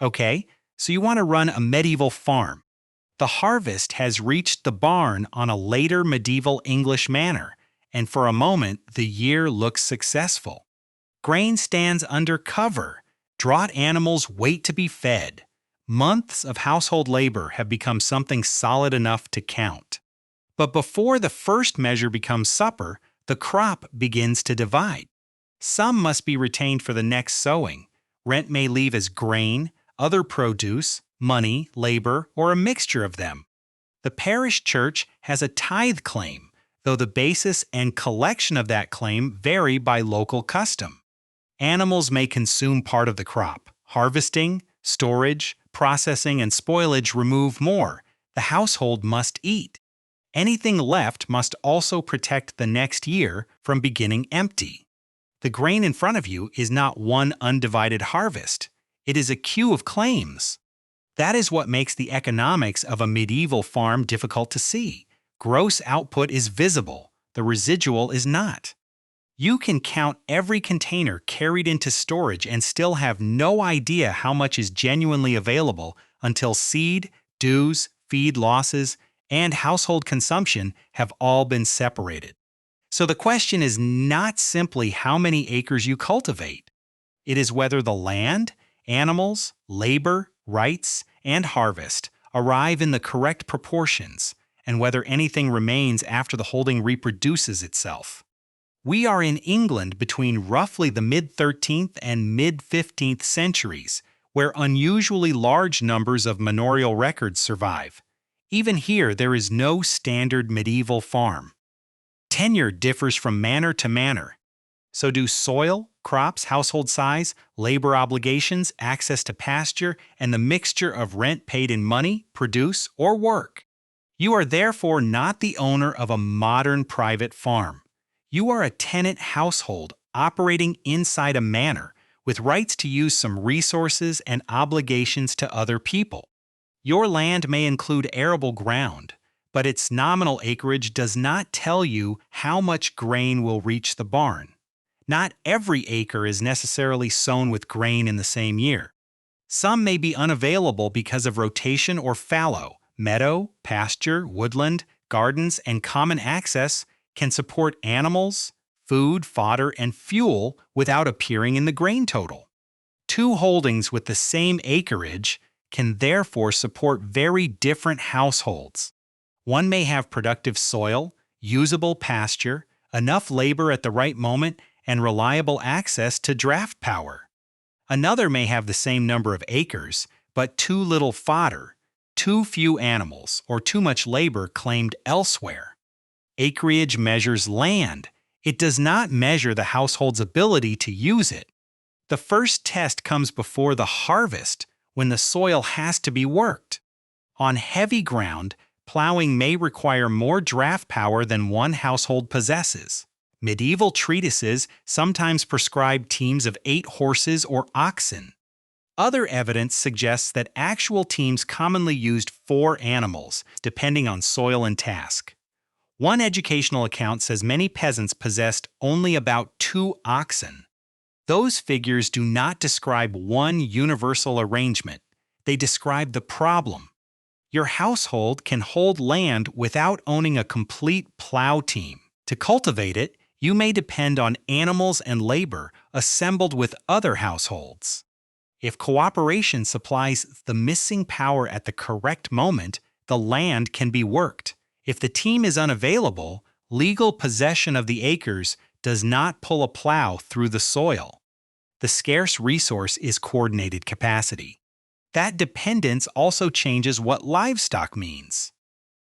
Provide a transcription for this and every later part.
Okay, so you want to run a medieval farm. The harvest has reached the barn on a later medieval English manor, and for a moment the year looks successful. Grain stands under cover. Draught animals wait to be fed. Months of household labor have become something solid enough to count. But before the first measure becomes supper, the crop begins to divide. Some must be retained for the next sowing. Rent may leave as grain, other produce, money, labor, or a mixture of them. The parish church has a tithe claim, though the basis and collection of that claim vary by local custom. Animals may consume part of the crop. Harvesting, storage, processing, and spoilage remove more. The household must eat. Anything left must also protect the next year from beginning empty. The grain in front of you is not one undivided harvest. It is a queue of claims. That is what makes the economics of a medieval farm difficult to see. Gross output is visible. The residual is not. You can count every container carried into storage and still have no idea how much is genuinely available until seed, dues, feed losses, and household consumption have all been separated. So the question is not simply how many acres you cultivate. It is whether the land, animals, labor, rights, and harvest arrive in the correct proportions, and whether anything remains after the holding reproduces itself. We are in England between roughly the mid-13th and mid-15th centuries, where unusually large numbers of manorial records survive. Even here, there is no standard medieval farm. Tenure differs from manor to manor. So do soil, crops, household size, labor obligations, access to pasture, and the mixture of rent paid in money, produce, or work. You are therefore not the owner of a modern private farm. You are a tenant household operating inside a manor with rights to use some resources and obligations to other people. Your land may include arable ground, but its nominal acreage does not tell you how much grain will reach the barn. Not every acre is necessarily sown with grain in the same year. Some may be unavailable because of rotation or fallow. Meadow, pasture, woodland, gardens, and common access can support animals, food, fodder, and fuel without appearing in the grain total. Two holdings with the same acreage can therefore support very different households. One may have productive soil, usable pasture, enough labor at the right moment, and reliable access to draft power. Another may have the same number of acres, but too little fodder, too few animals, or too much labor claimed elsewhere. Acreage measures land. It does not measure the household's ability to use it. The first test comes before the harvest, when the soil has to be worked. On heavy ground, plowing may require more draft power than one household possesses. Medieval treatises sometimes prescribe teams of 8 horses or oxen. Other evidence suggests that actual teams commonly used 4 animals, depending on soil and task. One educational account says many peasants possessed only about 2 oxen. Those figures do not describe one universal arrangement. They describe the problem. Your household can hold land without owning a complete plough team. To cultivate it, you may depend on animals and labor assembled with other households. If cooperation supplies the missing power at the correct moment, the land can be worked. If the team is unavailable, legal possession of the acres does not pull a plow through the soil. The scarce resource is coordinated capacity. That dependence also changes what livestock means.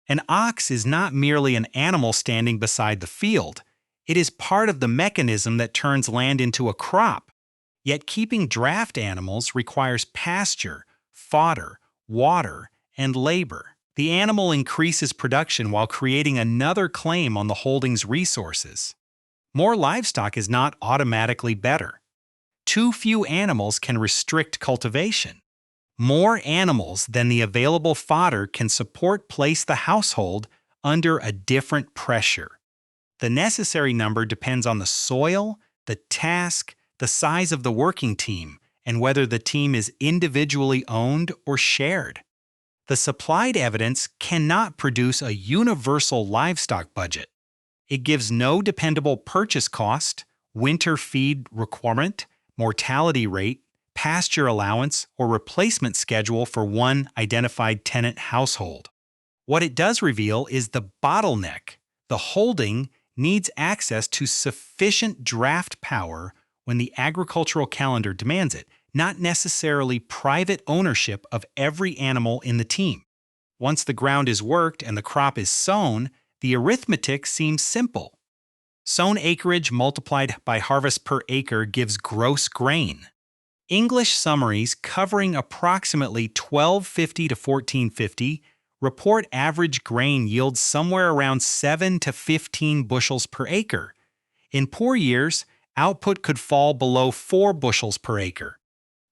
An ox is not merely an animal standing beside the field. It is part of the mechanism that turns land into a crop. Yet keeping draft animals requires pasture, fodder, water, and labor. The animal increases production while creating another claim on the holding's resources. More livestock is not automatically better. Too few animals can restrict cultivation. More animals than the available fodder can place the household under a different pressure. The necessary number depends on the soil, the task, the size of the working team, and whether the team is individually owned or shared. The supplied evidence cannot produce a universal livestock budget. It gives no dependable purchase cost, winter feed requirement, mortality rate, pasture allowance, or replacement schedule for one identified tenant household. What it does reveal is the bottleneck. The holding needs access to sufficient draft power when the agricultural calendar demands it, not necessarily private ownership of every animal in the team. Once the ground is worked and the crop is sown, the arithmetic seems simple. Sown acreage multiplied by harvest per acre gives gross grain. English summaries covering approximately 1250 to 1450 report average grain yields somewhere around 7 to 15 bushels per acre. In poor years, output could fall below 4 bushels per acre.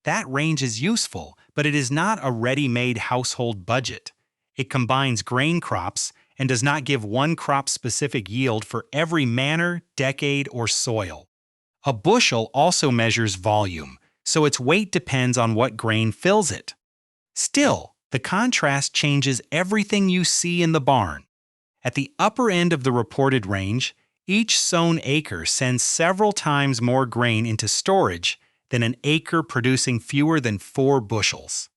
That range is useful, but it is not a ready-made household budget. It combines grain crops and does not give one crop-specific yield for every manor, decade, or soil. A bushel also measures volume, so its weight depends on what grain fills it. Still, the contrast changes everything you see in the barn. At the upper end of the reported range, each sown acre sends several times more grain into storage than an acre producing fewer than 4 bushels.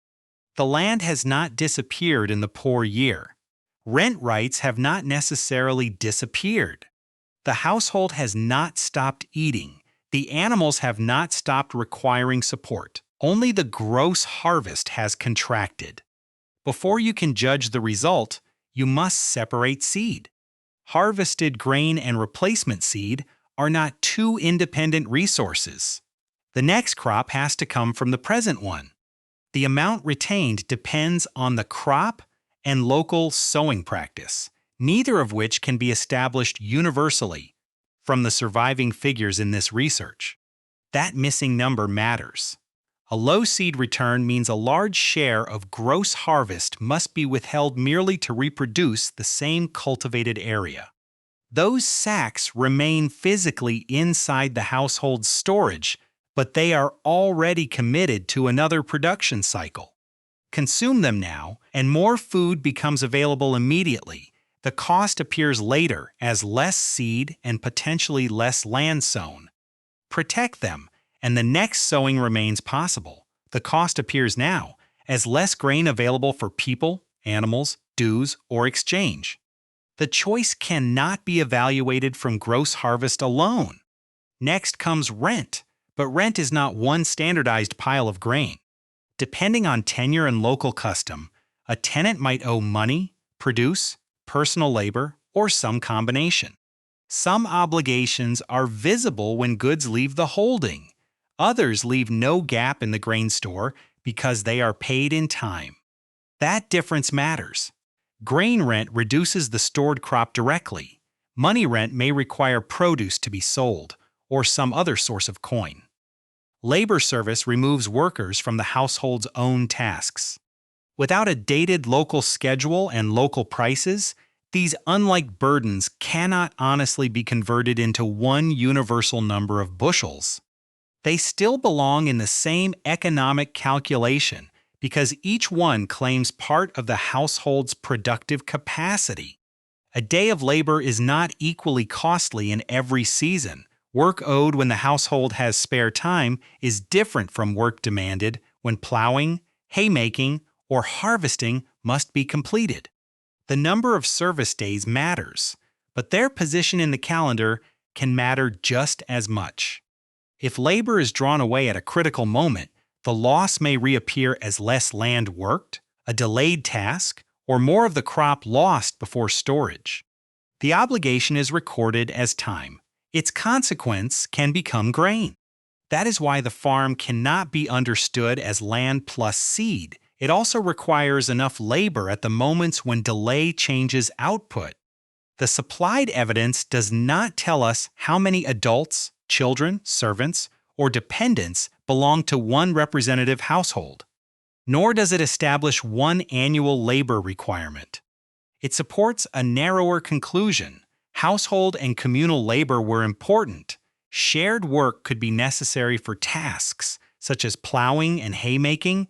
The land has not disappeared in the poor year. Rent rights have not necessarily disappeared. The household has not stopped eating. The animals have not stopped requiring support. Only the gross harvest has contracted. Before you can judge the result, you must separate seed. Harvested grain and replacement seed are not two independent resources. The next crop has to come from the present one. The amount retained depends on the crop and local sowing practice, neither of which can be established universally from the surviving figures in this research. That missing number matters. A low seed return means a large share of gross harvest must be withheld merely to reproduce the same cultivated area. Those sacks remain physically inside the household's storage, but they are already committed to another production cycle. Consume them now, and more food becomes available immediately. The cost appears later as less seed and potentially less land sown. Protect them, and the next sowing remains possible. The cost appears now as less grain available for people, animals, dues, or exchange. The choice cannot be evaluated from gross harvest alone. Next comes rent, but rent is not one standardized pile of grain. Depending on tenure and local custom, a tenant might owe money, produce, personal labor, or some combination. Some obligations are visible when goods leave the holding. Others leave no gap in the grain store because they are paid in time. That difference matters. Grain rent reduces the stored crop directly. Money rent may require produce to be sold, or some other source of coin. Labor service removes workers from the household's own tasks. Without a dated local schedule and local prices, these unlike burdens cannot honestly be converted into one universal number of bushels. They still belong in the same economic calculation because each one claims part of the household's productive capacity. A day of labor is not equally costly in every season. Work owed when the household has spare time is different from work demanded when plowing, haymaking, or harvesting must be completed. The number of service days matters, but their position in the calendar can matter just as much. If labor is drawn away at a critical moment, the loss may reappear as less land worked, a delayed task, or more of the crop lost before storage. The obligation is recorded as time. Its consequence can become grain. That is why the farm cannot be understood as land plus seed. It also requires enough labor at the moments when delay changes output. The supplied evidence does not tell us how many adults, children, servants, or dependents belong to one representative household. Nor does it establish one annual labor requirement. It supports a narrower conclusion. Household and communal labor were important. Shared work could be necessary for tasks, such as plowing and haymaking,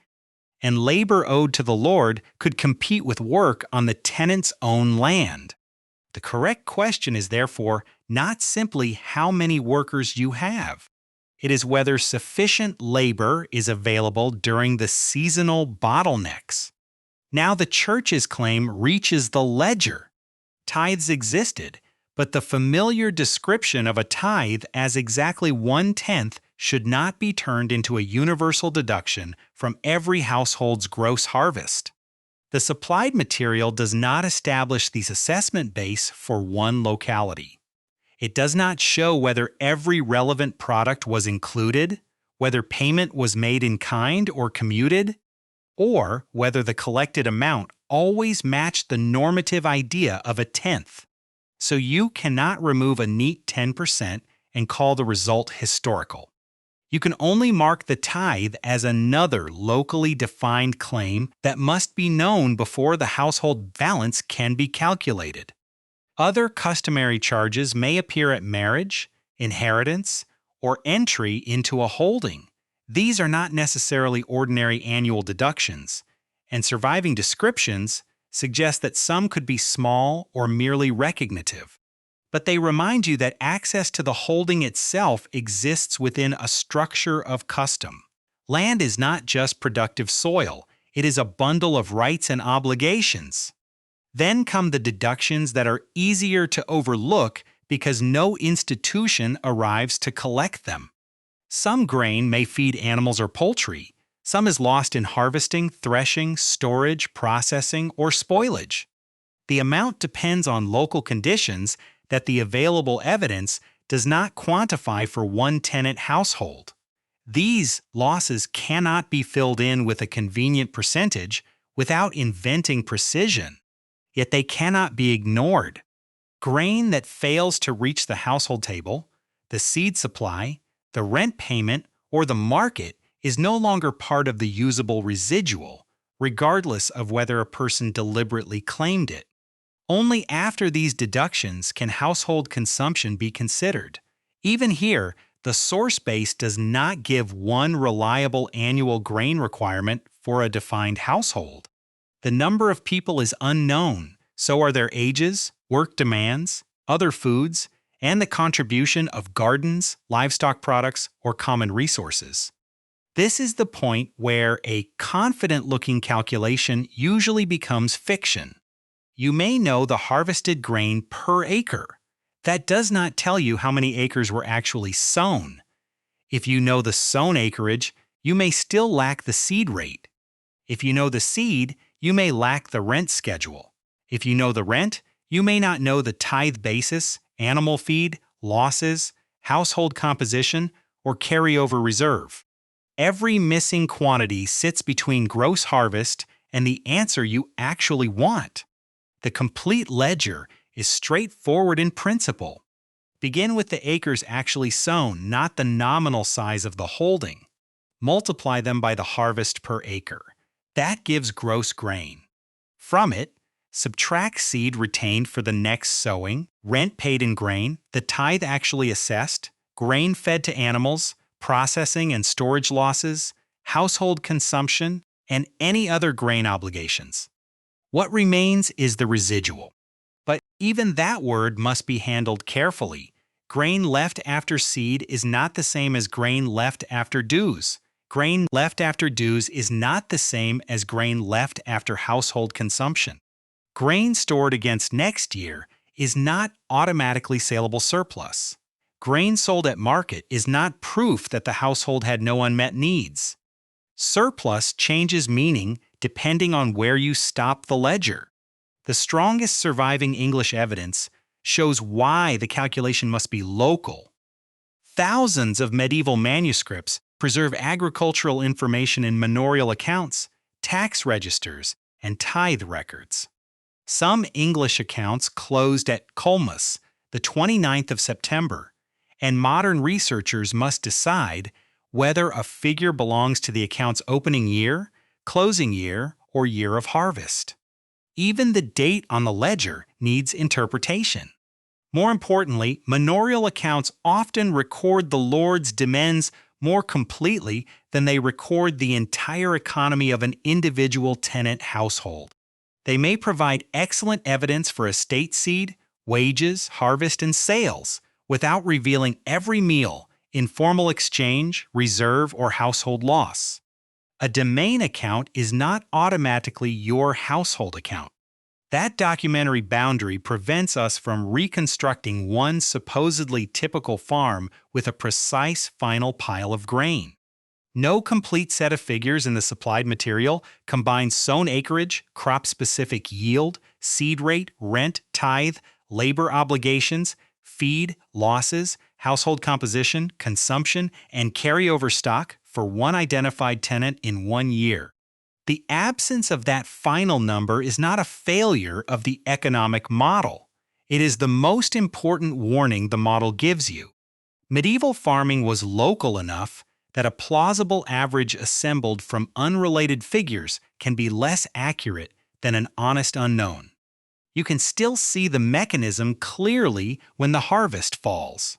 and labor owed to the Lord could compete with work on the tenant's own land. The correct question is therefore not simply how many workers you have. It is whether sufficient labor is available during the seasonal bottlenecks. Now the church's claim reaches the ledger. Tithes existed, but the familiar description of a tithe as exactly 1/10 should not be turned into a universal deduction from every household's gross harvest. The supplied material does not establish the assessment base for one locality. It does not show whether every relevant product was included, whether payment was made in kind or commuted, or whether the collected amount always matched the normative idea of a tenth. So you cannot remove a neat 10% and call the result historical. You can only mark the tithe as another locally defined claim that must be known before the household balance can be calculated. Other customary charges may appear at marriage, inheritance, or entry into a holding. These are not necessarily ordinary annual deductions, and surviving descriptions suggest that some could be small or merely recognitive. But they remind you that access to the holding itself exists within a structure of custom. Land is not just productive soil, it is a bundle of rights and obligations. Then come the deductions that are easier to overlook because no institution arrives to collect them. Some grain may feed animals or poultry. Some is lost in harvesting, threshing, storage, processing, or spoilage. The amount depends on local conditions that the available evidence does not quantify for one tenant household. These losses cannot be filled in with a convenient percentage without inventing precision, yet they cannot be ignored. Grain that fails to reach the household table, the seed supply, the rent payment, or the market is no longer part of the usable residual, regardless of whether a person deliberately claimed it. Only after these deductions can household consumption be considered. Even here, the source base does not give one reliable annual grain requirement for a defined household. The number of people is unknown, so are their ages, work demands, other foods, and the contribution of gardens, livestock products, or common resources. This is the point where a confident-looking calculation usually becomes fiction. You may know the harvested grain per acre. That does not tell you how many acres were actually sown. If you know the sown acreage, you may still lack the seed rate. If you know the seed, you may lack the rent schedule. If you know the rent, you may not know the tithe basis, animal feed, losses, household composition, or carryover reserve. Every missing quantity sits between gross harvest and the answer you actually want. The complete ledger is straightforward in principle. Begin with the acres actually sown, not the nominal size of the holding. Multiply them by the harvest per acre. That gives gross grain. From it, subtract seed retained for the next sowing, rent paid in grain, the tithe actually assessed, grain fed to animals, processing and storage losses, household consumption, and any other grain obligations. What remains is the residual. But even that word must be handled carefully. Grain left after seed is not the same as grain left after dues. Grain left after dues is not the same as grain left after household consumption. Grain stored against next year is not automatically saleable surplus. Grain sold at market is not proof that the household had no unmet needs. Surplus changes meaning depending on where you stop the ledger. The strongest surviving English evidence shows why the calculation must be local. Thousands of medieval manuscripts preserve agricultural information in manorial accounts, tax registers, and tithe records. Some English accounts closed at Colmas, the 29th of September, and modern researchers must decide whether a figure belongs to the account's opening year, closing year, or year of harvest. Even the date on the ledger needs interpretation. More importantly, manorial accounts often record the Lord's demesnes more completely than they record the entire economy of an individual tenant household. They may provide excellent evidence for estate seed, wages, harvest, and sales without revealing every meal, informal exchange, reserve, or household loss. A domain account is not automatically your household account. That documentary boundary prevents us from reconstructing one supposedly typical farm with a precise final pile of grain. No complete set of figures in the supplied material combines sown acreage, crop-specific yield, seed rate, rent, tithe, labor obligations, feed, losses, household composition, consumption, and carryover stock for one identified tenant in 1 year. The absence of that final number is not a failure of the economic model. It is the most important warning the model gives you. Medieval farming was local enough that a plausible average assembled from unrelated figures can be less accurate than an honest unknown. You can still see the mechanism clearly when the harvest falls.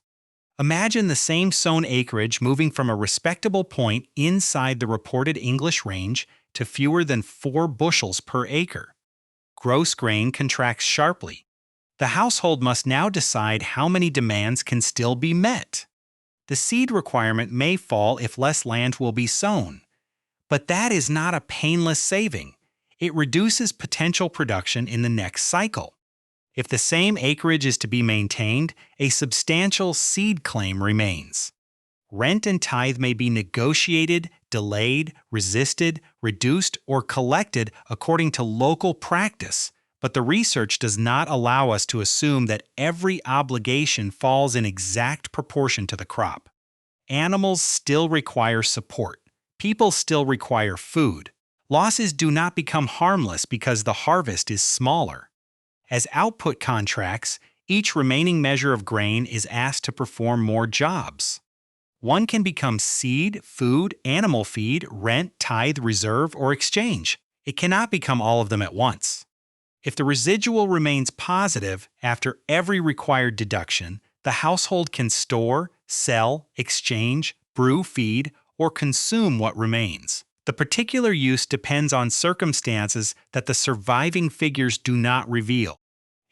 Imagine the same sown acreage moving from a respectable point inside the reported English range to fewer than 4 bushels per acre. Gross grain contracts sharply. The household must now decide how many demands can still be met. The seed requirement may fall if less land will be sown. But that is not a painless saving. It reduces potential production in the next cycle. If the same acreage is to be maintained, a substantial seed claim remains. Rent and tithe may be negotiated, delayed, resisted, reduced, or collected according to local practice, but the research does not allow us to assume that every obligation falls in exact proportion to the crop. Animals still require support. People still require food. Losses do not become harmless because the harvest is smaller. As output contracts, each remaining measure of grain is asked to perform more jobs. One can become seed, food, animal feed, rent, tithe, reserve, or exchange. It cannot become all of them at once. If the residual remains positive after every required deduction, the household can store, sell, exchange, brew feed, or consume what remains. The particular use depends on circumstances that the surviving figures do not reveal.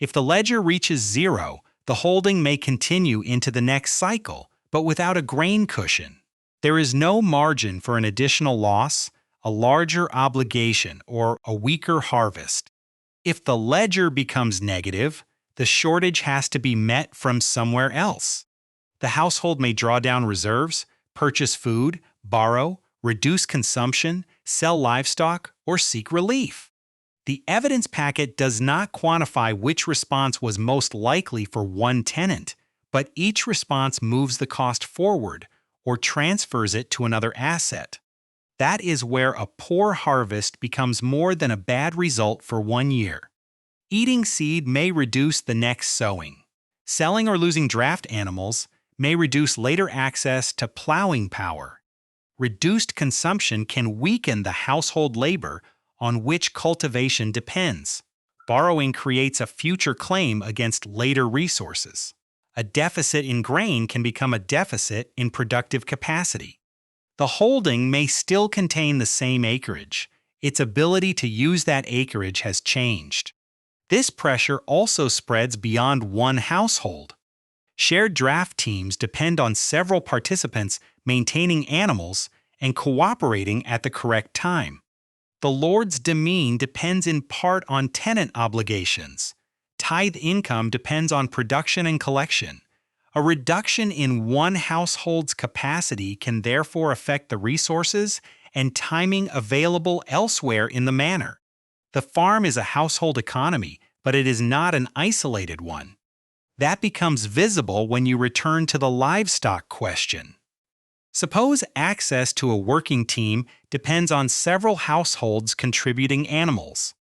If the ledger reaches 0, the holding may continue into the next cycle, but without a grain cushion. There is no margin for an additional loss, a larger obligation, or a weaker harvest. If the ledger becomes negative, the shortage has to be met from somewhere else. The household may draw down reserves, purchase food, borrow, reduce consumption, sell livestock, or seek relief. The evidence packet does not quantify which response was most likely for one tenant, but each response moves the cost forward or transfers it to another asset. That is where a poor harvest becomes more than a bad result for 1 year. Eating seed may reduce the next sowing. Selling or losing draft animals may reduce later access to plowing power. Reduced consumption can weaken the household labor on which cultivation depends. Borrowing creates a future claim against later resources. A deficit in grain can become a deficit in productive capacity. The holding may still contain the same acreage. Its ability to use that acreage has changed. This pressure also spreads beyond one household. Shared draft teams depend on several participants maintaining animals and cooperating at the correct time. The Lord's demesne depends in part on tenant obligations. Tithe income depends on production and collection. A reduction in one household's capacity can therefore affect the resources and timing available elsewhere in the manor. The farm is a household economy, but it is not an isolated one. That becomes visible when you return to the livestock question. Suppose access to a working team depends on several households contributing animals.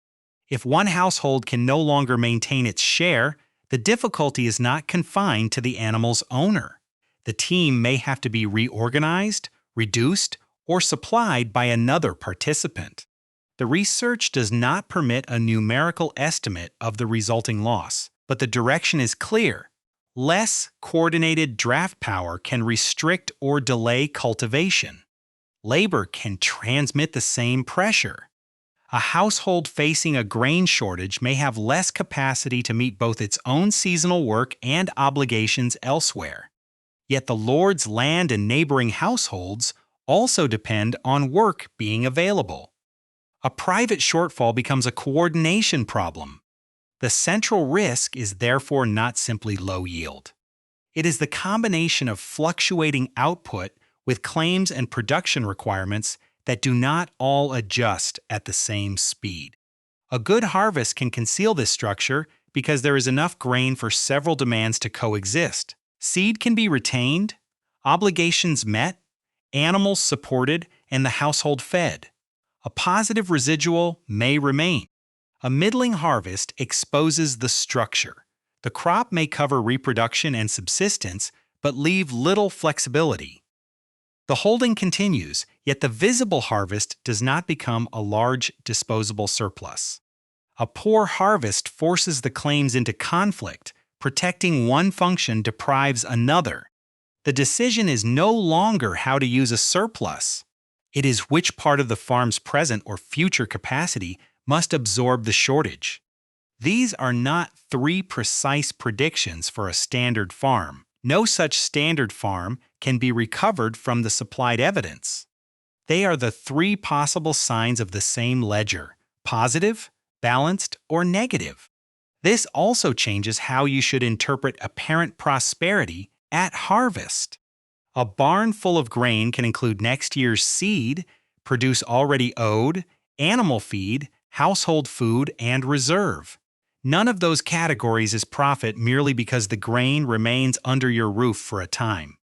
If one household can no longer maintain its share, the difficulty is not confined to the animal's owner. The team may have to be reorganized, reduced, or supplied by another participant. The research does not permit a numerical estimate of the resulting loss, but the direction is clear. Less coordinated draft power can restrict or delay cultivation. Labor can transmit the same pressure. A household facing a grain shortage may have less capacity to meet both its own seasonal work and obligations elsewhere. Yet the Lord's land and neighboring households also depend on work being available. A private shortfall becomes a coordination problem. The central risk is therefore not simply low yield. It is the combination of fluctuating output with claims and production requirements that do not all adjust at the same speed. A good harvest can conceal this structure because there is enough grain for several demands to coexist. Seed can be retained, obligations met, animals supported, and the household fed. A positive residual may remain. A middling harvest exposes the structure. The crop may cover reproduction and subsistence, but leave little flexibility. The holding continues, yet the visible harvest does not become a large disposable surplus. A poor harvest forces the claims into conflict. Protecting one function deprives another. The decision is no longer how to use a surplus. It is which part of the farm's present or future capacity must absorb the shortage. These are not three precise predictions for a standard farm. No such standard farm can be recovered from the supplied evidence. They are the three possible signs of the same ledger: positive, balanced, or negative. This also changes how you should interpret apparent prosperity at harvest. A barn full of grain can include next year's seed, produce already owed, animal feed, household food, and reserve. None of those categories is profit merely because the grain remains under your roof for a time.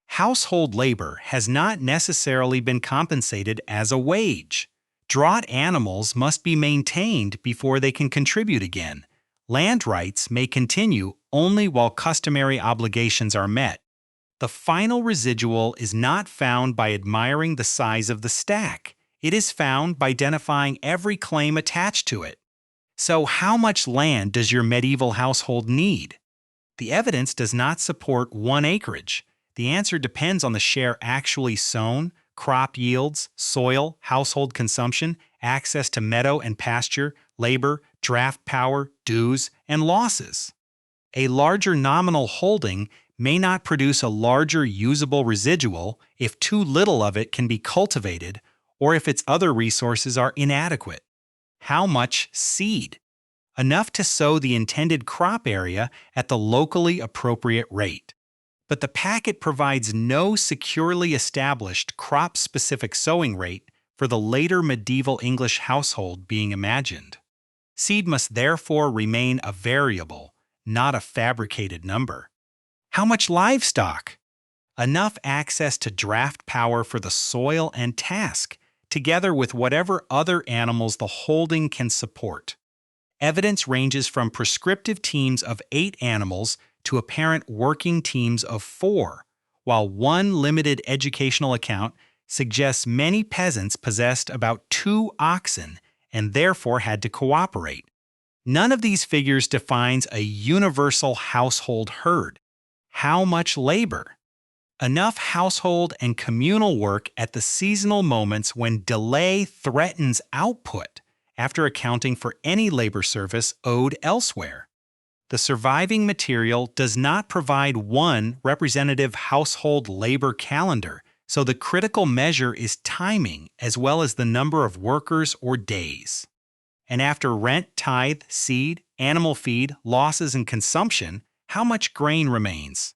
Household labor has not necessarily been compensated as a wage. Draught animals must be maintained before they can contribute again. Land rights may continue only while customary obligations are met. The final residual is not found by admiring the size of the stack. It is found by identifying every claim attached to it. So, how much land does your medieval household need? The evidence does not support one acreage. The answer depends on the share actually sown, crop yields, soil, household consumption, access to meadow and pasture, labor, draft power, dues, and losses. A larger nominal holding may not produce a larger usable residual if too little of it can be cultivated or if its other resources are inadequate. How much seed? Enough to sow the intended crop area at the locally appropriate rate. But the packet provides no securely established crop-specific sowing rate for the later medieval English household being imagined. Seed must therefore remain a variable, not a fabricated number. How much livestock? Enough access to draft power for the soil and task, together with whatever other animals the holding can support. Evidence ranges from prescriptive teams of 8 animals to apparent working teams of 4, while one limited educational account suggests many peasants possessed about 2 oxen and therefore had to cooperate. None of these figures defines a universal household herd. How much labor? Enough household and communal work at the seasonal moments when delay threatens output, after accounting for any labor service owed elsewhere. The surviving material does not provide one representative household labor calendar, so the critical measure is timing as well as the number of workers or days. And after rent, tithe, seed, animal feed, losses, and consumption, how much grain remains?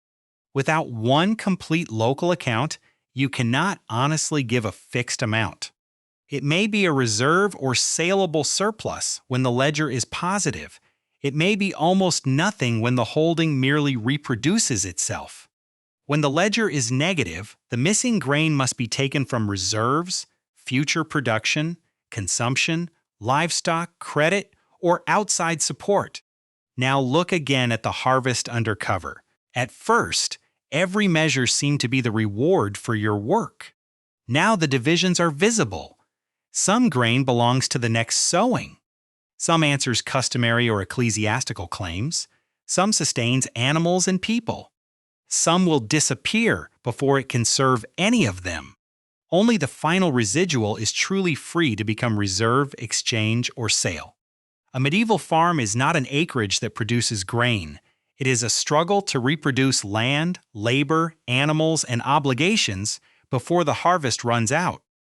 Without one complete local account, you cannot honestly give a fixed amount. It may be a reserve or saleable surplus when the ledger is positive. It may be almost nothing when the holding merely reproduces itself. When the ledger is negative, the missing grain must be taken from reserves, future production, consumption, livestock, credit, or outside support. Now look again at the harvest under cover. At first, every measure seemed to be the reward for your work. Now the divisions are visible. Some grain belongs to the next sowing. Some answers customary or ecclesiastical claims. Some sustains animals and people. Some will disappear before it can serve any of them. Only the final residual is truly free to become reserve, exchange, or sale. A medieval farm is not an acreage that produces grain. It is a struggle to reproduce land, labor, animals, and obligations before the harvest runs out.